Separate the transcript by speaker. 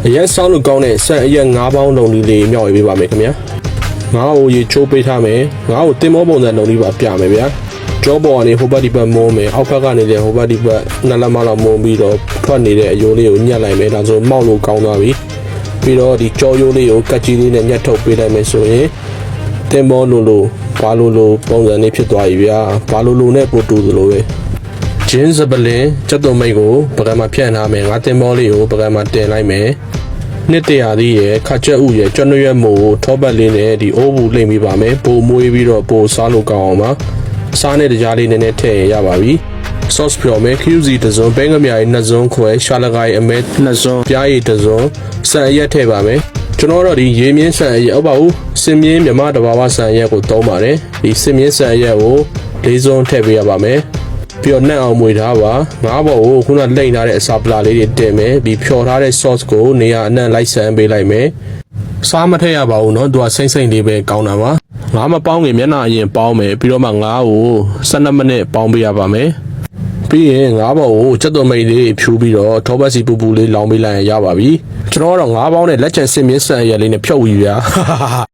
Speaker 1: အရက်ဆောင်းလို့ကောင်းတဲ့ဆန်အရက်၅ပေါင်းလုံးလေးမြောက်ရေးပေးပါမယ်ခင်ဗျာငါ့ကိုရေချိုးပေးထားမယ်ငါ့ကိုတင်မောပုံစံလုံးလေးပါပြမယ်ဗျာကြောပေါ်ကနေဟိုဘက်ဒီဘက်မုံမယ်အောက်ဘက်ကနေလည်းဟိုဘက်ဒီဘက်နှစ်လက်မလောက်မုံပြီးတော့ထွက်နေတဲ့အယိုးလေးကိုညှက်လိုက်မယ်ဒါဆိုမောက်လို့ကောင်းသွားပြီပြီးတော့ဒီကြောရိုးလေးကိုကတ်ကြီးလေးနဲ့ညှက်ထုတ်ပေးလိုက်မယ်ဆိုရင်တင်မောလိုဘာလိုပုံစံလေးဖြစ်သွားပြီဗျာဘာလိုနဲ့ပို့တူသလိုပဲဂျင်းစပလင်စက်သွမိတ်ကိုပကံမှာဖြန့်ထားမယ်ငါတင်မောလေးကိုပကံမှာတင်လိုက်မယ်နှစ်တရာသီးရဲ့ခါချက်ဥရဲ့ကျွမ်းရွက်မို့ထောပတ်လေးနဲ့ဒီအိုးဘူးလိမ့်ပြီးပါမယ်ပိုမွေးပြီးတော့ပိုစားလို့ကောင်းအောင်ပါစားနဲ့တကြားလေးနည်းနည်းထည့်ရင်ရပါပြီ sauce ပြောမယ် QZ တစ်စုံပဲငမြားရဲ့နှစ်စုံခွဲရှာလကားရဲ့အမဲနှစ်စုံပြားရည်တစ်စုံဆန်အရက်ထည့်ပါမယ်ကျွန်တော်တို့ဒီရေမြင့်ဆန်အရက်ဟုတ်ပါဘူးစင်မြင့်မြမတဘာဝဆန်အရက်ကိုသုံးပါတယ်ဒီစင်မြင့်ဆန်အရက်ကို၄စုံထည့်ပေးရပါမယ်ပြီးတော့နှက်အောင်မွေထားပါငါးဘော်ကိုခုနလိမ့်ထားတဲ့အစာပလာလေးတွေတင်မယ်ပြီးဖြော်ထားတဲ့ sauce ကိုနေရာအနှံ့လိုက်ဆန်ပေးလိုက်မယ်စားမထည့်ရပါဘူးเนาะသူကစိမ့်လေးပဲကောင်းတာပါငါးမပေါင်းခင်မျက်နှာအရင်ပေါင်းမယ်ပြီးတော့မှငါးကို12မိနစ်ပေါင်းပေးရပါမယ်ပြီးရင်ငါးဘော်ကိုစက်သွမိတ်လေးဖြူပြီးတော့ထောပတ်စီပူပူလေးလောင်းပေးလိုက်ရင်ရပါပြီကျွန်တော်ကတော့ငါးပေါင်းနဲ့လက်ချံစင်မြင့်ဆန်ရက်လေးနဲ့ဖြုတ်ယူရ